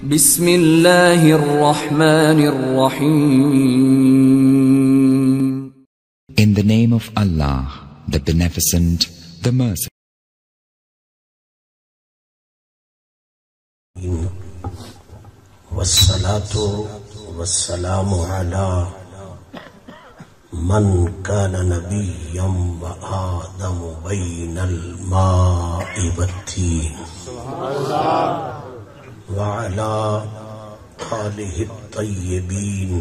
بسم اللہ الرحمن الرحیم. In the name of Allah, the Beneficent, the Merciful. والصلاة والسلام على من كان نبيا وآدم بين الماء والتين وعلى آله الطيبين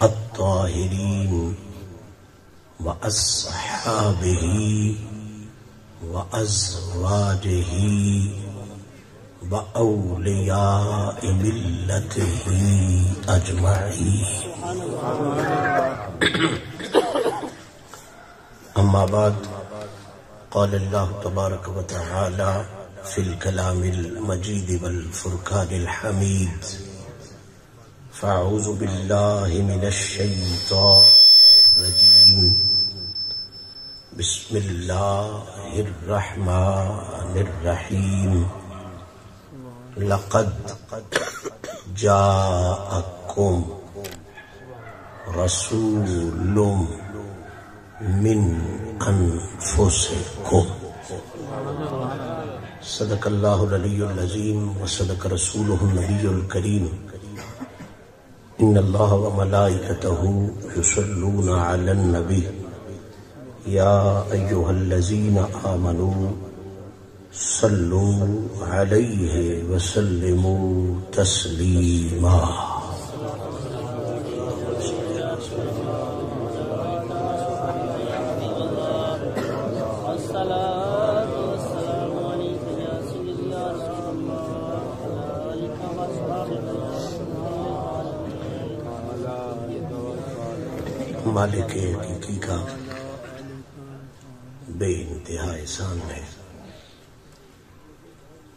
الطاهرين وأصحابه وأزواجه وأولياء ملته أجمعين. أما بعد، قال الله تبارك وتعالى في الكلام المجيد والفرقان الحميد: فأعوذ بالله من الشيطان الرجيم، بسم الله الرحمن الرحيم. لقد جاءكم رسول من أنفسكم. صدق الله العلي العظيم وصدق رسوله النبي الكريم. إن الله وملائكته يصلون على النبي يا أيها الذين آمنوا صلوا عليه وسلموا تسليما. مالک حقیقی کا بے انتہا احسان ہے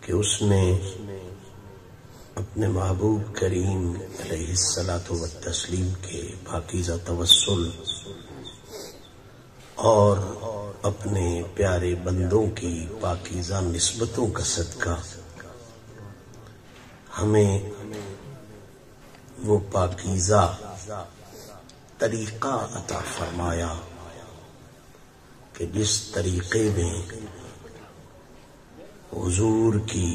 کہ اس نے اپنے محبوب کریم علیہ الصلاۃ والتسلیم کے پاکیزہ توسل اور اپنے پیارے بندوں کی پاکیزہ نسبتوں کا صدقہ ہمیں وہ پاکیزہ طریقہ عطا فرمایا کہ جس طریقے میں حضور کی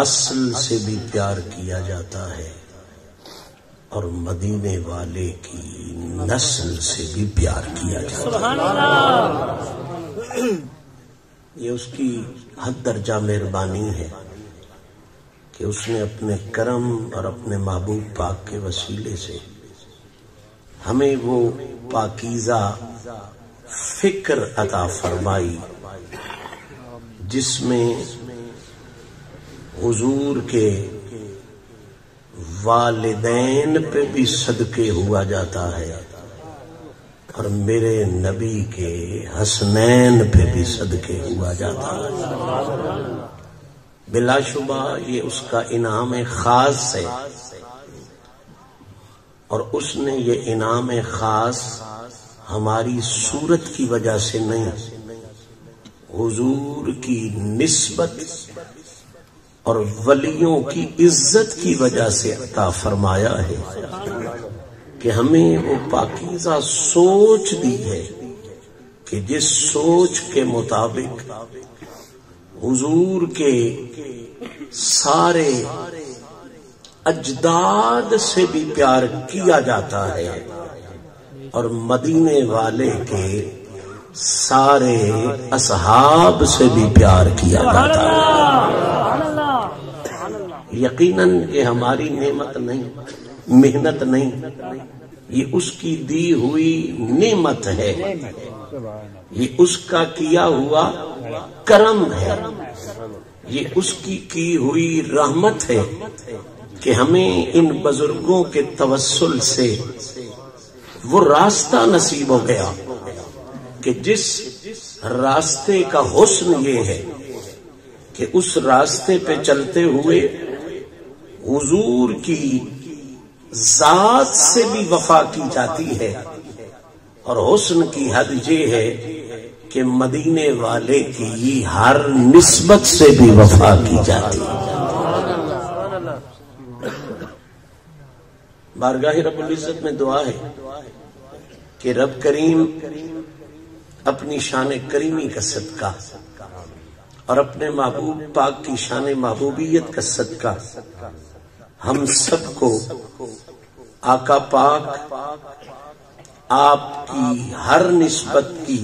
اصل سے بھی پیار کیا جاتا ہے اور مدینے والے کی نسل سے بھی پیار کیا جاتا ہے. یہ اس کی حد درجہ مہربانی ہے کہ اس نے اپنے کرم اور اپنے محبوب پاک کے وسیلے سے ہمیں وہ پاکیزہ فکر عطا فرمائی جس میں حضور کے والدین پہ بھی صدقے ہوا جاتا ہے اور میرے نبی کے حسنین پہ بھی صدقے ہوا جاتا ہے. بلا شبہ یہ اس کا انعام خاص ہے اور اس نے یہ انعام خاص ہماری صورت کی وجہ سے نہیں، حضور کی نسبت اور ولیوں کی عزت کی وجہ سے عطا فرمایا ہے کہ ہمیں وہ پاکیزہ سوچ دی ہے کہ جس سوچ کے مطابق حضور کے سارے اجداد سے بھی پیار کیا جاتا ہے اور مدینے والے کے سارے اصحاب سے بھی پیار کیا جاتا ہے. یقیناً یہ ہماری نعمت نہیں، محنت نہیں، یہ اس کی دی ہوئی نعمت ہے، یہ اس کا کیا ہوا کرم ہے، یہ اس کی ہوئی رحمت ہے کہ ہمیں ان بزرگوں کے توسل سے وہ راستہ نصیب ہو گیا کہ جس راستے کا حسن یہ ہے کہ اس راستے پہ چلتے ہوئے حضور کی ذات سے بھی وفا کی جاتی ہے اور حسن کی حد یہ ہے کہ کہ مدینے والے کی ہر نسبت سے بھی وفا کی جاتی ہے. بارگاہ رب العزت میں دعا ہے کہ رب کریم اپنی شان کریمی کا صدقہ اور اپنے محبوب پاک کی شان محبوبیت کا صدقہ ہم سب کو آقا پاک آپ کی ہر نسبت کی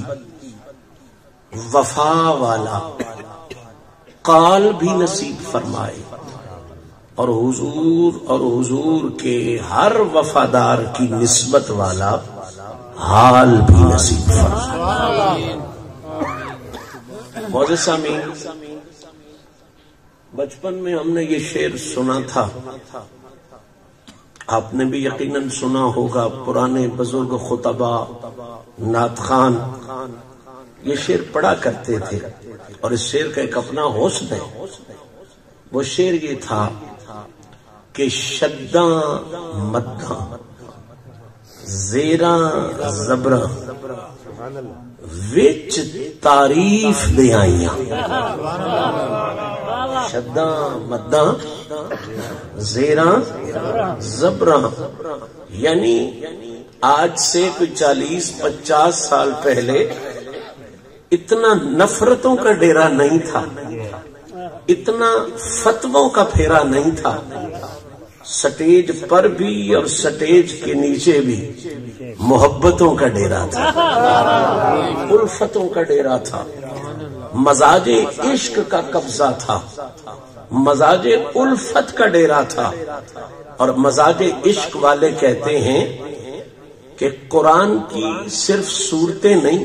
وفا والا قال بھی نصیب فرمائے اور حضور کے ہر وفادار کی نسبت والا حال بھی نصیب فرمائے۔ معزز سامعین، بچپن میں ہم نے یہ شعر سنا تھا، آپ نے بھی یقیناً سنا ہوگا، پرانے بزرگ خطبہ نعت خان یہ شعر پڑھا کرتے تھے، اور اس شعر کا ایک اپنا حسن ہے۔ وہ شعر یہ تھا کہ شداں مداں زیراں زبراں وچ تعریف دے آئیاں، شداں مداں زیراں زبراں، یعنی آج سے کوئی 40-50 سال پہلے اتنا نفرتوں کا ڈیرا نہیں تھا، اتنا فتووں کا پھیرا نہیں تھا، سٹیج پر بھی اور سٹیج کے نیچے بھی محبتوں کا ڈیرا تھا، الفتوں کا ڈیرا تھا، مزاج عشق کا قبضہ تھا، مزاج الفت کا ڈیرا تھا۔ اور مزاج عشق والے کہتے ہیں کہ قرآن کی صرف صورتیں نہیں،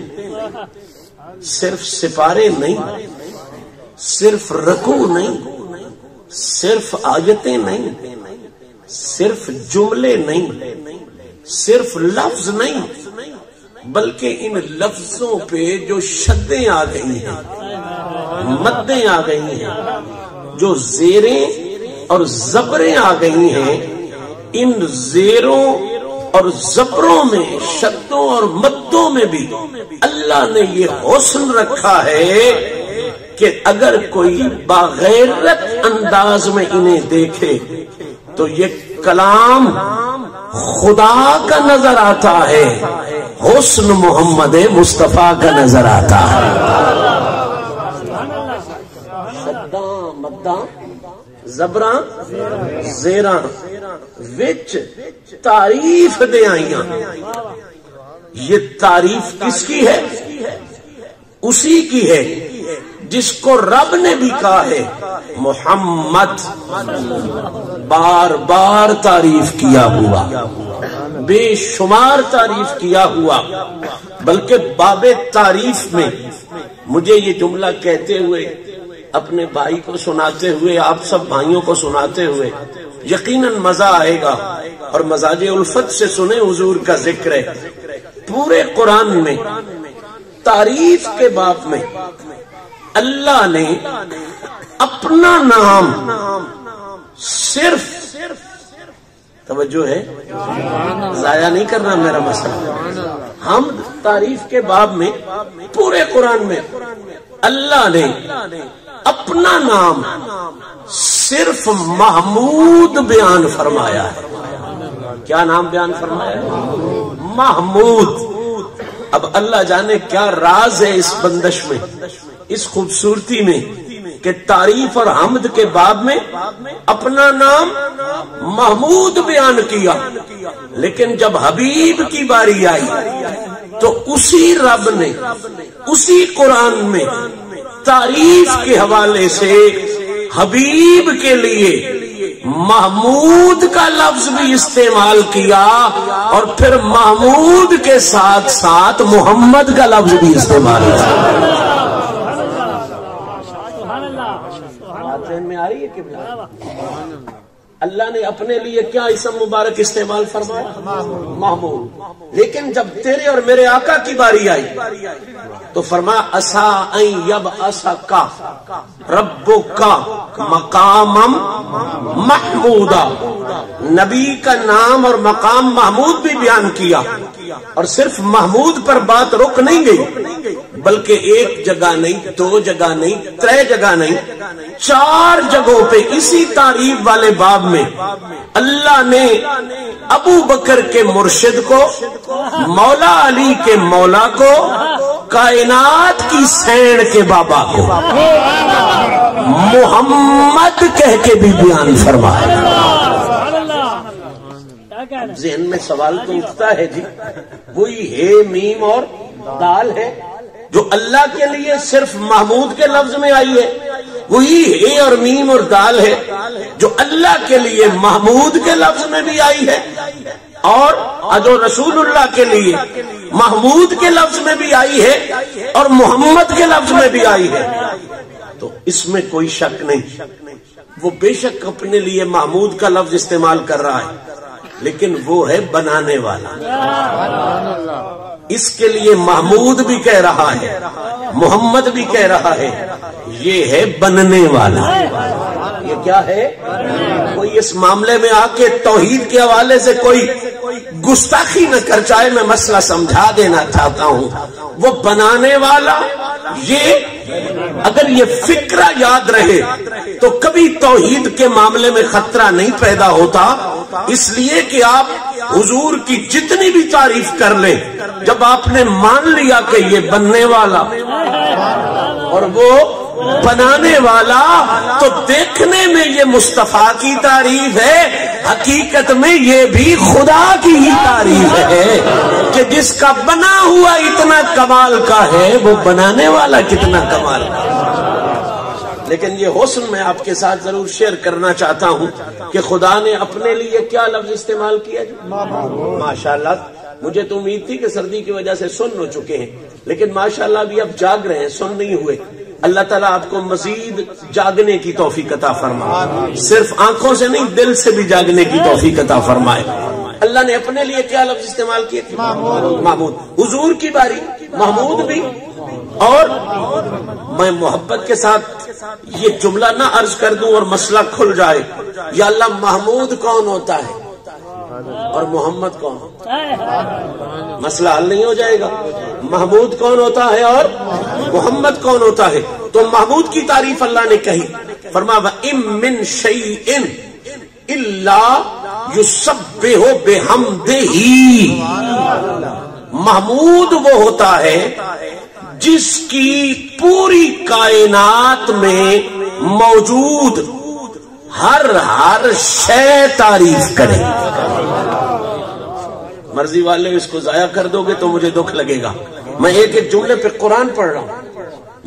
صرف سپارے نہیں، صرف رکوع نہیں، صرف آیتیں نہیں، صرف جملے نہیں، صرف لفظ نہیں، بلکہ ان لفظوں پہ جو شدیں آ گئی ہیں، مدیں آ گئی ہیں، جو زیریں اور زبریں آ گئی ہیں، ان زیروں اور زبروں میں، شدوں اور مدوں میں بھی اللہ نے یہ حسن رکھا ہے کہ اگر کوئی باغیرت انداز میں انہیں دیکھے تو یہ کلام خدا کا نظر آتا ہے، حسن محمد مصطفیٰ کا نظر آتا ہے۔ شداں مداں زبراں زیراں وچ تعریف دے آئیاں، یہ تعریف کس کی ہے؟ اسی کی ہے جس کو رب نے بھی کہا ہے محمد، بار بار تعریف کیا ہوا، بے شمار تعریف کیا ہوا، بلکہ باب تعریف میں مجھے یہ جملہ کہتے ہوئے، اپنے بھائی کو سناتے ہوئے، آپ سب بھائیوں کو سناتے ہوئے یقیناً مزہ آئے گا، اور مزاج الفت سے سنیں حضور کا ذکر ہے۔ پورے قرآن میں تعریف کے باب میں اللہ نے اپنا نام صرف، توجہ ہے، ضائع نہیں کرنا میرا مسئلہ، ہم تعریف کے باب میں پورے قرآن میں اللہ نے اپنا نام صرف محمود بیان فرمایا ہے۔ کیا نام بیان فرمایا ہے؟ محمود۔ اب اللہ جانے کیا راز ہے اس بندش میں، اس خوبصورتی میں، کہ تعریف اور حمد کے باب میں اپنا نام محمود بیان کیا، لیکن جب حبیب کی باری آئی تو اسی رب نے اسی قرآن میں تعریف کے حوالے سے حبیب کے لیے محمود کا لفظ بھی استعمال کیا، اور پھر محمود کے ساتھ ساتھ محمد کا لفظ بھی استعمال کیا۔ میں آ رہی ہے کہ اللہ نے اپنے لیے کیا اسم مبارک استعمال فرمایا؟ محمود۔ لیکن جب تیرے اور میرے آقا کی باری آئی تو فرمایا اسا ان یبعثکا ربکا مقامم محمودا۔ نبی کا نام اور مقام محمود بھی بیان کیا، اور صرف محمود پر بات رک نہیں گئی، بلکہ ایک جگہ نہیں، دو جگہ نہیں، ترے جگہ نہیں، 4 جگہوں پہ اسی تعریف والے باب میں اللہ نے ابو بکر کے مرشد کو، مولا علی کے مولا کو، کائنات کی سین کے بابا کو محمد کہہ کے بھی بیان فرمایا۔ ذہن میں سوال تو اٹھتا ہے جی، وہی ہے میم اور دال ہے جو اللہ کے لیے صرف محمود کے لفظ میں آئی ہے، وہی ہے اور میم اور دال ہے جو اللہ کے لیے محمود کے لفظ میں بھی آئی ہے، اور جو رسول اللہ کے لیے محمود کے لفظ میں بھی آئی ہے اور محمد کے لفظ میں بھی آئی ہے۔ تو اس میں کوئی شک نہیں، وہ بے شک اپنے لیے محمود کا لفظ استعمال کر رہا ہے، لیکن وہ ہے بنانے والا۔ اس کے لیے محمود بھی کہہ رہا ہے، محمد بھی کہہ رہا ہے، یہ ہے بننے والا۔ یہ کیا ہے؟ کوئی اس معاملے میں آ کے توحید کے حوالے سے کوئی گستاخی نہ کر جائے، میں مسئلہ سمجھا دینا چاہتا ہوں۔ وہ بنانے والا، یہ اگر یہ فکرہ یاد رہے تو کبھی توحید کے معاملے میں خطرہ نہیں پیدا ہوتا، اس لیے کہ آپ حضور کی جتنی بھی تعریف کر لیں، جب آپ نے مان لیا کہ یہ بننے والا اور وہ بنانے والا، تو دیکھنے میں یہ مصطفیٰ کی تعریف ہے، حقیقت میں یہ بھی خدا کی ہی تعریف ہے کہ جس کا بنا ہوا اتنا کمال کا ہے، وہ بنانے والا کتنا کمال کا ہے۔ لیکن یہ حسن میں آپ کے ساتھ ضرور شیئر کرنا چاہتا ہوں کہ خدا نے اپنے لیے کیا لفظ استعمال کیا جی؟ ماشاءاللہ۔ مجھے تو امید تھی کہ سردی کی وجہ سے سن ہو چکے ہیں، لیکن ماشاءاللہ ابھی اب جاگ رہے ہیں، سن نہیں ہوئے۔ اللہ تعالیٰ آپ کو مزید جاگنے کی توفیق عطا فرمائے، صرف آنکھوں سے نہیں دل سے بھی جاگنے کی توفیق عطا فرمائے۔ اللہ نے اپنے لیے کیا لفظ استعمال کیے؟ محمود۔ حضور کی باری، محمود بھی۔ اور میں محبت کے ساتھ یہ جملہ نہ عرض کر دوں اور مسئلہ کھل جائے، یا اللہ محمود کون ہوتا ہے اور محمد کون؟ مسئلہ حل نہیں ہو جائے گا۔ محمود کون ہوتا ہے اور محمد کون ہوتا ہے؟ تو محمود کی تعریف اللہ نے کہی، فرمایا وَإِن مِّن شَيْءٍ إِلَّا يُسَبِّحُ بِحَمْدِهِ۔ محمود وہ ہوتا ہے جس کی پوری کائنات میں موجود ہر شے تعریف کرے۔ مرضی والے اس کو ضائع کر دو گے تو مجھے دکھ لگے گا۔ میں ایک ایک جملے پہ قرآن پڑھ رہا ہوں،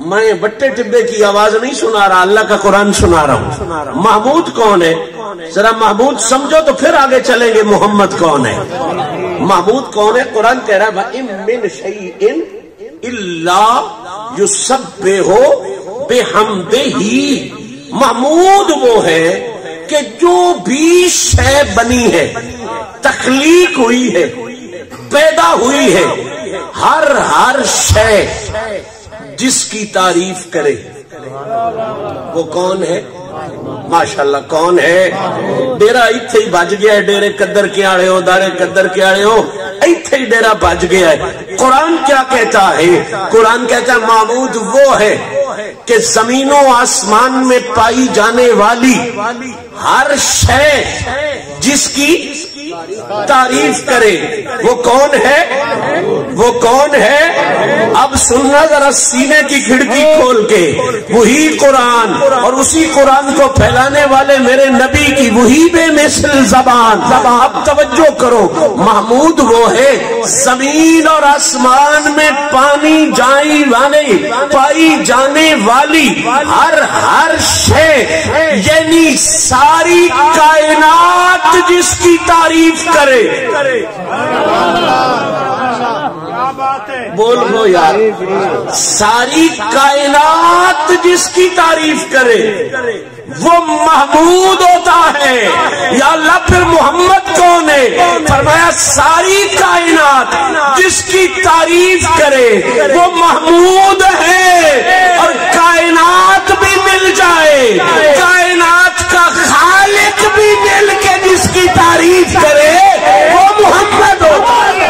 میں بٹے ٹبے کی آواز نہیں سنا رہا، اللہ کا قرآن سنا رہا ہوں۔ محمود کون ہے؟ ذرا محمود سمجھو تو پھر آگے چلیں گے۔ محمد کون ہے؟ محمود کون ہے؟ قرآن کہہ رہا ہے وَإِن مِّن شَيْءٍ إِلَّا يُسَبِّحُ بِحَمْدِهِ۔ محمود وہ ہے کہ جو بھی شے بنی ہے، تخلیق ہوئی ہے، پیدا ہوئی ہے، ہر شے جس کی تعریف کرے، وہ کون ہے؟ ماشاءاللہ کون ہے؟ ڈیرا ایتھے ہی بج گیا ہے، ڈیرے قدر کے آڑے ہو، دارے قدر کے آڑے ہو، ایتھے ہی ڈیرا بج گیا ہے۔ قرآن کیا کہتا ہے؟ قرآن کہتا ہے معبود وہ ہے کہ زمین و آسمان میں پائی جانے والی ہر شے جس کی تعریف کرے، وہ کون ہے؟ وہ کون ہے؟ اب سننا ذرا سینے کی کھڑکی کھول کے، وہی قرآن اور اسی قرآن کو پھیلانے والے میرے نبی کی وہی بے مثل زبان۔ اب توجہ کرو، محمود وہ ہے زمین اور آسمان میں پائی جانے والی ہر شے، یعنی ساری کائنات جس کی تعریف کرے۔ بول گو یار، ساری کائنات جس کی تعریف کرے وہ محمود ہوتا ہے۔ یا اللہ پھر محمد کون ہے؟ فرمایا ساری کائنات جس کی تعریف کرے وہ محمود ہے، اور کائنات بھی مل جائے، کائنات کا خالق بھی مل کے جس کی تعریف کرے وہ محمد ہوتا ہے۔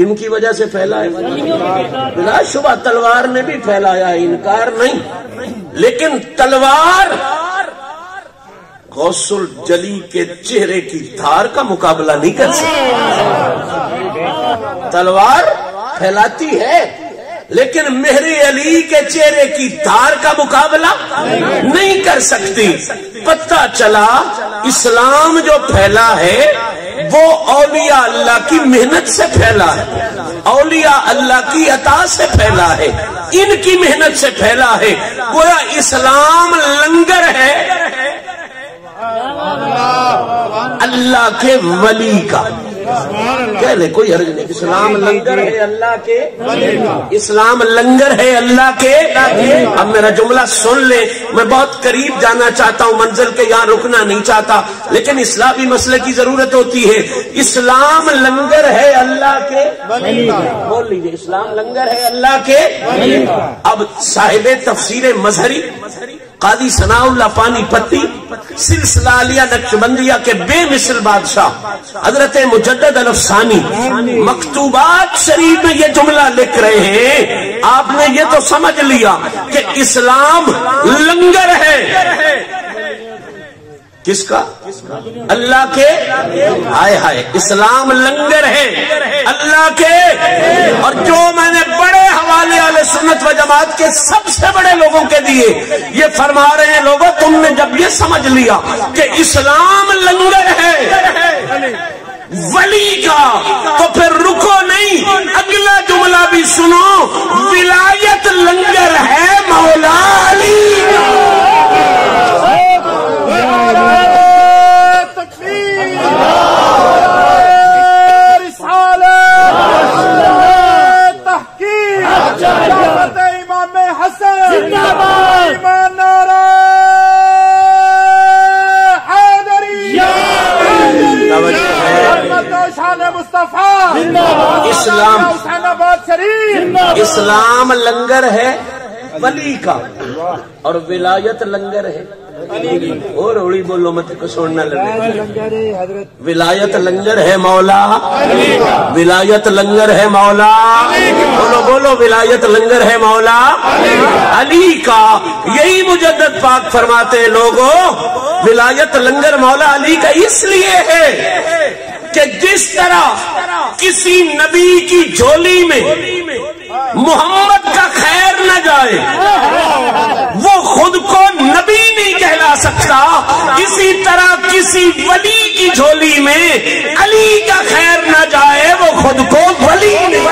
کن کی وجہ سے پھیلا ہے؟ بلا شبہ تلوار نے بھی پھیلایا، انکار نہیں، لیکن تلوار غوث الجلی کے چہرے کی دھار کا مقابلہ نہیں کر سکتی۔ تلوار پھیلاتی ہے لیکن مہر علی کے چہرے کی دھار کا مقابلہ نہیں کر سکتی۔ پتہ چلا اسلام جو پھیلا ہے وہ اولیاء اللہ کی محنت سے پھیلا ہے، اولیاء اللہ کی عطا سے پھیلا ہے، ان کی محنت سے پھیلا ہے۔ گویا اسلام لنگر ہے اللہ کے ولی کا، کہہ لے کوئی حرج نہیں، اسلام لنگر ہے اللہ کے، اسلام لنگر ہے اللہ کے۔ اب میرا جملہ سن لے، میں بہت قریب جانا چاہتا ہوں، منزل کے یہاں رکنا نہیں چاہتا، لیکن اسلامی مسئلے کی ضرورت ہوتی ہے۔ اسلام لنگر ہے اللہ کے، بول لیجئے، اسلام لنگر ہے اللہ کے۔ اب صاحب تفسیر مظہری قاضی ثناء اللہ پانی پتی سلسلہ عالیہ نقشبندیہ کے بے مثل بادشاہ حضرت مجدد الافسانی مکتوبات شریف میں یہ جملہ لکھ رہے ہیں، آپ نے یہ تو سمجھ لیا کہ اسلام لنگر ہے کس کا؟ اللہ کے۔ ہائے ہائے، اسلام لنگر ہے اللہ کے۔ اور جو میں نے بڑے حوالے اہل سنت و جماعت کے سب سے بڑے لوگوں کے دیے، یہ فرما رہے ہیں لوگوں تم نے جب یہ سمجھ لیا کہ اسلام لنگر ہے ولی کا، تو پھر رکو نہیں، اگلا جملہ بھی سنو، ولایت لنگر ہے مولا علی کا۔ اسلام لنگر ہے ولی کا اور ولایت لنگر ہے، اور اوڑی بولو مت کو سوڑنا لگے، ولایت لنگر ہے مولا، ولایت لنگر ہے مولا، بولو بولو، ولایت لنگر ہے مولا علی کا۔ یہی مجدد پاک فرماتے لوگوں، ولایت لنگر مولا علی کا اس لیے ہے کہ جس طرح کسی نبی کی جھولی میں محمد کا خیر نہ جائے، وہ خود کو نبی نہیں کہلا سکتا، اسی طرح کسی ولی کی جھولی میں علی کا خیر نہ جائے، وہ خود کو ولی نہیں۔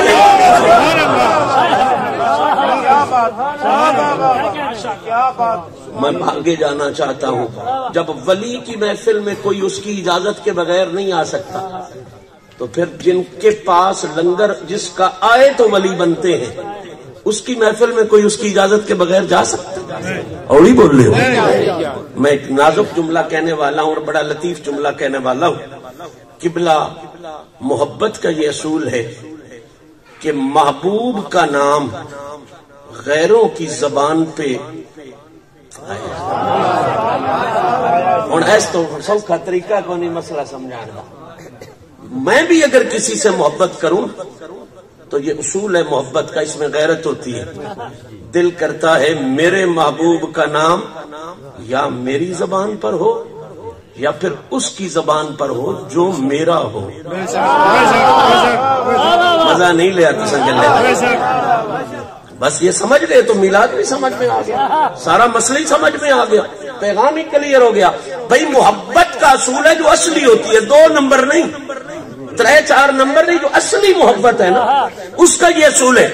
میں آگے جانا چاہتا ہوں، جب ولی کی محفل میں کوئی اس کی اجازت کے بغیر نہیں آ سکتا، تو پھر جن کے پاس لنگر جس کا آئے تو ولی بنتے ہیں، اس کی محفل میں کوئی اس کی اجازت کے بغیر جا سکتا؟ اور ہی بول رہے ہو۔ میں ایک نازک جملہ کہنے والا ہوں اور بڑا لطیف جملہ کہنے والا ہوں۔ قبلہ محبت کا یہ اصول ہے کہ محبوب کا نام غیروں کی زبان پہ ہوں ایس تو سوکھا طریقہ کو نہیں مسئلہ سمجھانا۔ میں بھی اگر کسی سے محبت کروں تو یہ اصول ہے محبت کا، اس میں غیرت ہوتی ہے۔ دل کرتا ہے میرے محبوب کا نام یا میری زبان پر ہو یا پھر اس کی زبان پر ہو جو میرا ہو۔ مزہ نہیں لیا تو سنگل، بس یہ سمجھ گئے تو میلاد بھی سمجھ میں آ گیا، سارا مسئلہ ہی سمجھ میں آ گیا، پیغام ہی کلیئر ہو گیا۔ بھائی محبت کا اصول ہے جو اصلی ہوتی ہے، 2 نمبر نہیں، 3-4 نمبر نہیں، جو اصلی محبت ہے نا اس کا یہ اصول ہے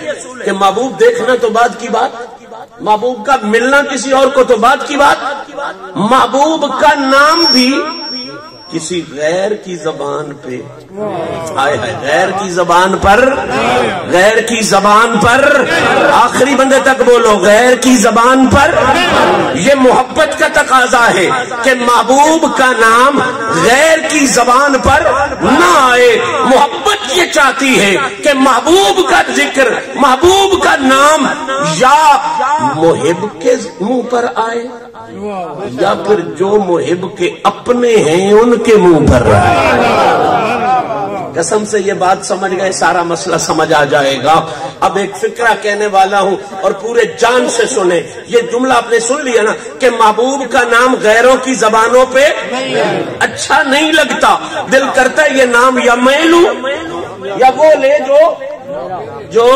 کہ محبوب دیکھنا تو بعد کی بات، محبوب کا ملنا کسی اور کو تو بعد کی بات، محبوب کا نام بھی کسی غیر کی زبان پہ، آئے ہے غیر کی زبان پر، غیر کی زبان پر، آخری بندے تک بولو، غیر کی زبان پر۔ یہ محبت کا تقاضا ہے کہ محبوب کا نام غیر کی زبان پر نہ آئے۔ محبت یہ چاہتی ہے کہ محبوب کا ذکر، محبوب کا نام یا محب کے منہ پر آئے یا پھر جو محب کے اپنے ہیں ان کے منہ پر رہے۔ قسم سے یہ بات سمجھ گئے سارا مسئلہ سمجھ آ جائے گا. اب ایک فکرہ کہنے والا ہوں اور پورے جان سے سنیں. یہ جملہ آپ نے سن لیا نا کہ محبوب کا نام غیروں کی زبانوں پہ اچھا نہیں لگتا, دل کرتا ہے یہ نام یا میں لوں یا وہ لے جو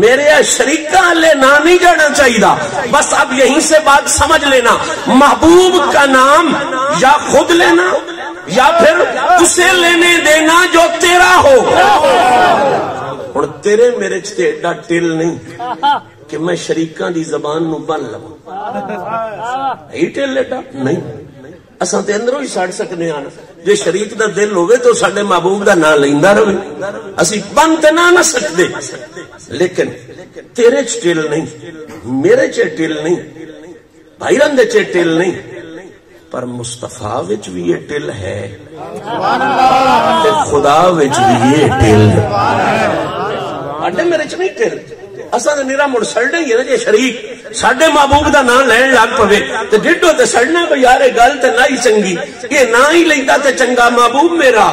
میرے شریکہ لے نہ نہیں جانا چاہیے. بس اب یہیں سے بات سمجھ لینا, محبوب کا نام یا خود لینا یا پھر اسے لینے دینا جو تیرا ہو. اور تیرے میرے ایڈا ٹل نہیں کہ میں شریکاں دی زبان نو بن لوں. یہ ٹل ایڈا نہیں, اساں تے اندروں ہی سڑ سکنے آنا. جے شریک دا دل ہوئے تو ساڈے محبوب دا نام لیندا رہے, اسی بن تے نہ سکدے. لیکن تیرے چ ٹل نہیں, میرے چ ٹل نہیں, بھائی رندے چ ٹل نہیں, پر مصطفیٰ وچ بھی یہ ٹل ہے تے خدا وچ بھی یہ ٹل ہے. میرے چ نہیں ٹل, اساں تے نیرا مڑ سڑنے ہی ہے نا. جے شریک ساڈے محبوب دا نام لین لگ پوے تے ڈڈو تے سڑنا کوئی یار گل تے نہ ہی چنگی. یہ نہ ہی لیندا تے چنگا محبوب میرا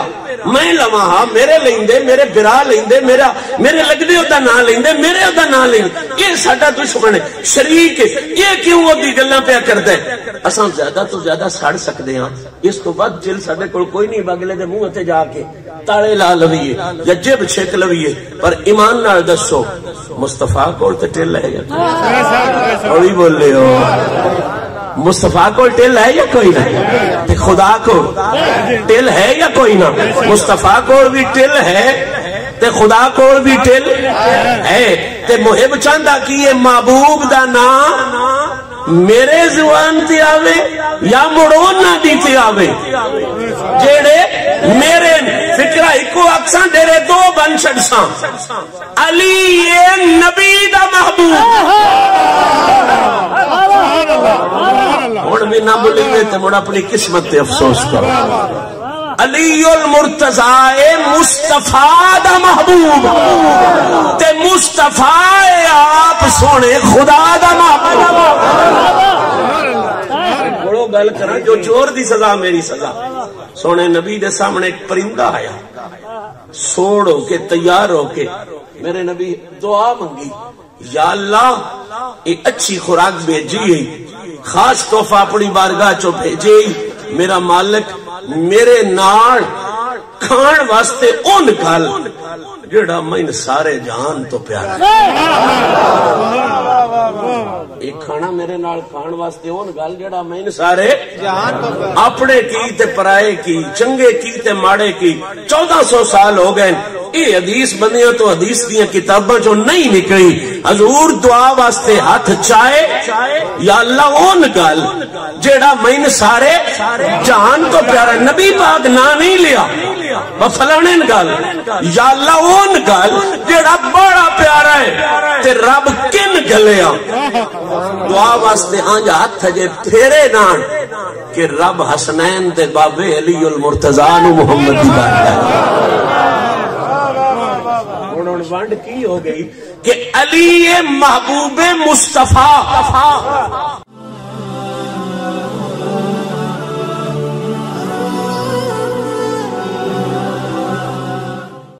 میں لواں ہاں, میرے لیندے میرے برا لیندے میرے لگدے او دا نام لیندے میرے او دا نام لیندے. یہ ساڈا دشمن ہے شریک ہے, یہ کیوں او دی گلاں پیا کردا ہے. اساں زیادہ تو زیادہ سڑ سکدے ہاں, اس تو بعد دل ساڈے کول کوئی نہیں اگلے دے منہ تے جا کے تالے لا لویے یا جب چھک لویے. پر ایمان نال دسو مصطفیٰ کول تے ٹل ہے یا کوئی بول رہے ہو؟ مصطفیٰ کو ٹل ہے یا کوئی نہ؟ خدا کو ٹل ہے یا کوئی نہ؟ مصطفیٰ کو بھی ٹل ہے تے خدا کو بھی ٹل ہے. تے محب چاہندا کہ یہ محبوب دا نام میرے زبان تے آوے یا مڑون نہ دیتے آوے. جیڑے میرے فکرہ ایکو اکساں ڈیرے دو بن چھڑساں. علی یہ نبی دا محبوب ہن بھی نہ بولے تے مڑ اپنی قسمت تے افسوس کرو. علی المرتضی مصطفیٰ دا محبوب تے مصطفیٰ آپ سونے خدا دا محبوب. بڑو گل کرا جو چور دی سزا میری سزا. سونے نبی دے سامنے ایک پرندہ آیا, سوڑ ہو کے تیار ہو کے میرے نبی دعا منگی, یا اللہ ایک اچھی خوراک بھیجی ہے, خاص تحفہ اپنی بارگاہ چو بھیجے, میرا مالک میرے نال کھان واسطے اون گل جڑا میں سارے جہان تو پیارا. ایک کھانا میرے نال کھان واسطے اون گل جڑا میں سارے اپنے کی تے پرائے کی, چنگے کی تے ماڑے کی. 1400 سال ہو گئے یہ حدیث بنیا تو حدیث دیا کتاباں جو نہیں نکلی. حضور دعا واسطے ہاتھ چائے, یا اللہ اون گل جیڑا میں سارے جہان تو پیارا. نبی پاک نہ نہیں لیا فلانے گل, یا اللہ اون گل جیڑا بڑا پیارا ہے تے رب کن گلیا. دعا واسطے آنج ہاتھ جے پھیرے نان کہ رب حسنین دے بابے علی المرتضی نو محمد دی بات وانڈ کی ہو گئی کہ علی محبوب مصطفیٰ